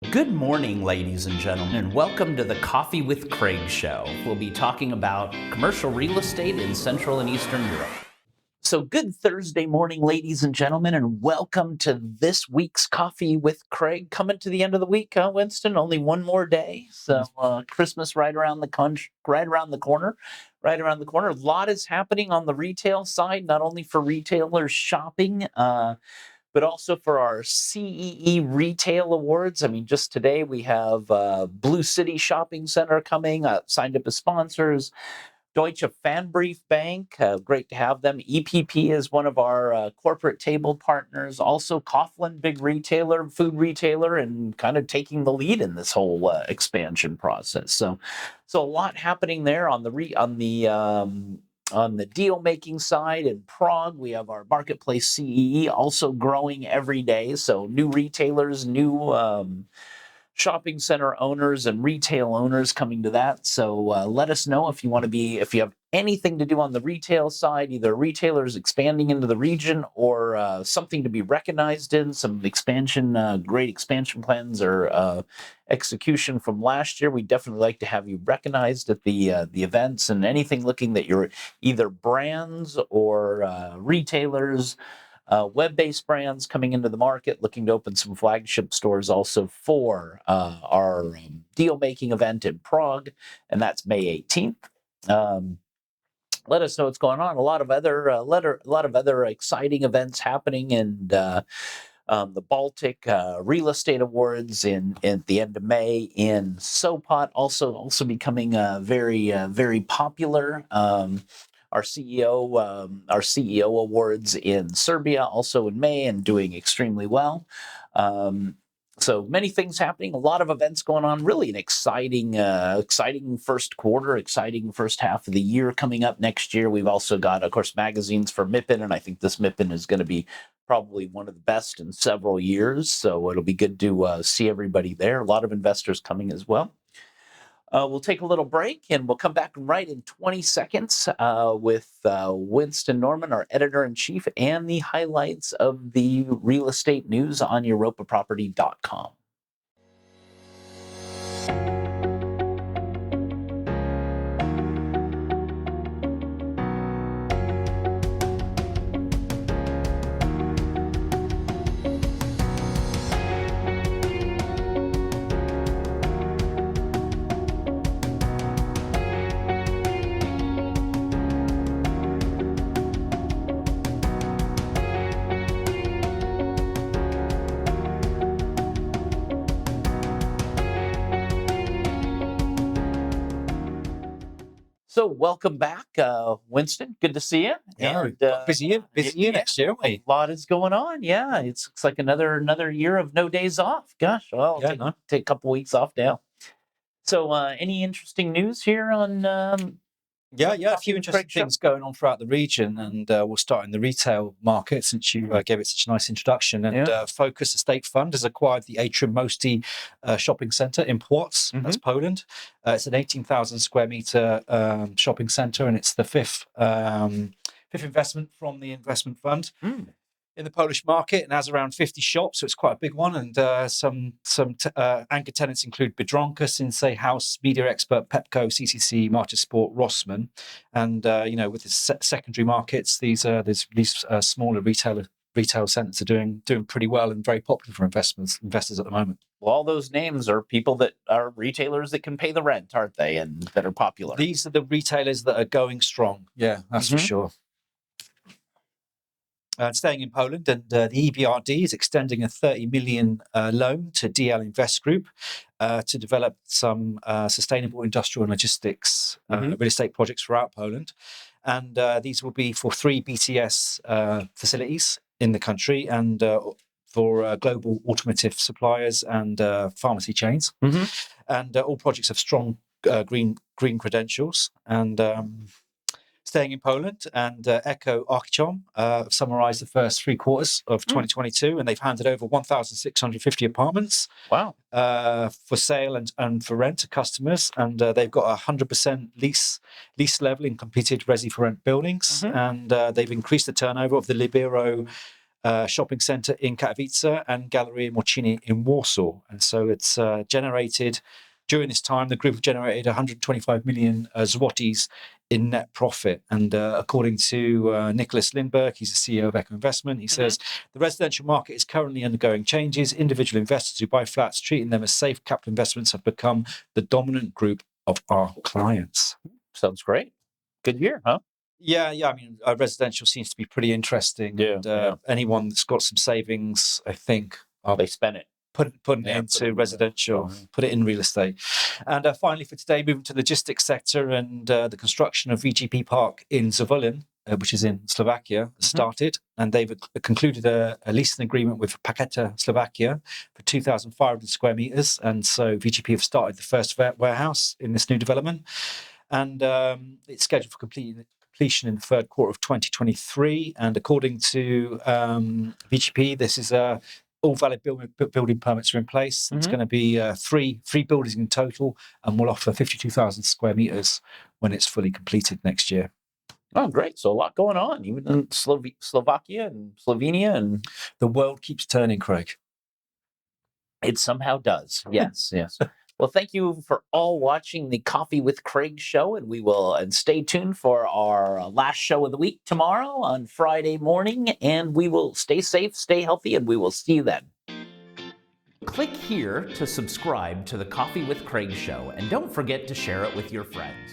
Good morning, ladies and gentlemen, and welcome to the Coffee with Craig show. We'll be talking about commercial real estate in Central and Eastern Europe. So good Thursday morning, ladies and gentlemen, and welcome to this week's Coffee with Craig. Coming to the end of the week, Winston? Only one more day. So Christmas right around the corner. A lot is happening on the retail side, not only for retailers shopping, but also for our CEE Retail Awards. I mean, just today we have Blue City Shopping Center coming, signed up as sponsors. Deutsche Pfandbrief Bank, great to have them. EPP is one of our corporate table partners. Also, Coughlin, big retailer, food retailer, and kind of taking the lead in this whole expansion process. So a lot happening there on the deal making side. In Prague, we have our Marketplace-CEE also growing every day. So new retailers, new shopping center owners and retail owners coming to that. So let us know if you have anything to do on the retail side, either retailers expanding into the region or something to be recognized in, some great expansion plans or execution from last year. We'd definitely like to have you recognized at the events, and anything looking that you're either brands or retailers, web-based brands coming into the market, looking to open some flagship stores also for our deal-making event in Prague, and that's May 18th. Let us know what's going on. A lot of other exciting events happening in the Baltic Real Estate Awards at the end of May in SOPOT, also becoming very popular. Our CEO awards in Serbia also in May and doing extremely well. So many things happening, a lot of events going on. Really an exciting first quarter, exciting first half of the year coming up next year. We've also got, of course, magazines for MIPIM, and I think this MIPIM is going to be probably one of the best in several years. So it'll be good to see everybody there. A lot of investors coming as well. We'll take a little break, and we'll come back right in 20 seconds with Winston Norman, our editor-in-chief, and the highlights of the real estate news on EuropaProperty.com. So welcome back, Winston. Good to see you. Yeah, and, busy year next year, aren't we? A lot is going on. Yeah, it's like another year of no days off. Gosh, well, take a couple weeks off now. So, any interesting news here on? A few interesting things going on throughout the region, and we'll start in the retail market since you gave it such a nice introduction. And Focus Estate Fund has acquired the Atrium Mosty shopping centre in Płock, that's Poland. It's an 18,000 square metre shopping centre, and it's the fifth investment from the investment fund in the Polish market, and has around 50 shops, so it's quite a big one. And some anchor tenants include Biedronka, Sinsay, House, Media Expert, Pepco, CCC, Marta Sport, Rossmann. And with the secondary markets, these smaller retail centres are doing pretty well and very popular for investors at the moment. Well, all those names are people that are retailers that can pay the rent, aren't they, and that are popular. These are the retailers that are going strong. Yeah, that's for sure. Staying in Poland, and the EBRD is extending a 30 million loan to DL Invest Group to develop some sustainable industrial and logistics real estate projects throughout Poland. And these will be for 3 BTS facilities in the country, and for global automotive suppliers and pharmacy chains. And all projects have strong green credentials. And staying in Poland, and Echo Archicom summarised the first 3 quarters of 2022, and they've handed over 1,650 apartments. Wow! For sale and for rent to customers, and they've got 100% lease level in completed resi for rent buildings, and they've increased the turnover of the Libero shopping centre in Katowice and Galleria Morcini in Warsaw. And so it's generated, during this time, the group have generated 125 million zlotys in net profit. And according to Nicholas Lindberg, he's the CEO of Echo Investment, he says, the residential market is currently undergoing changes. Individual investors who buy flats, treating them as safe capital investments, have become the dominant group of our clients. Sounds great. Good year, huh? Yeah. I mean, residential seems to be pretty interesting. Yeah. Anyone that's got some savings, I think, they spend it. Putting it into residential, put it in real estate. And finally for today, moving to the logistics sector, and the construction of VGP Park in Zvolin, which is in Slovakia, started, and they've concluded a leasing agreement with Paketa Slovakia for 2,500 square meters. And so VGP have started the first warehouse in this new development, and it's scheduled for completion in the third quarter of 2023. And according to VGP, this is all valid building permits are in place. It's going to be three buildings in total, and will offer 52,000 square meters when it's fully completed next year. Oh, great. So a lot going on, even in Slovakia and Slovenia. And the world keeps turning, Craig. It somehow does. Yes. Well, thank you for all watching the Coffee with Craig show, and and stay tuned for our last show of the week tomorrow on Friday morning, and we will stay safe, stay healthy, and we will see you then. Click here to subscribe to the Coffee with Craig show, and don't forget to share it with your friends.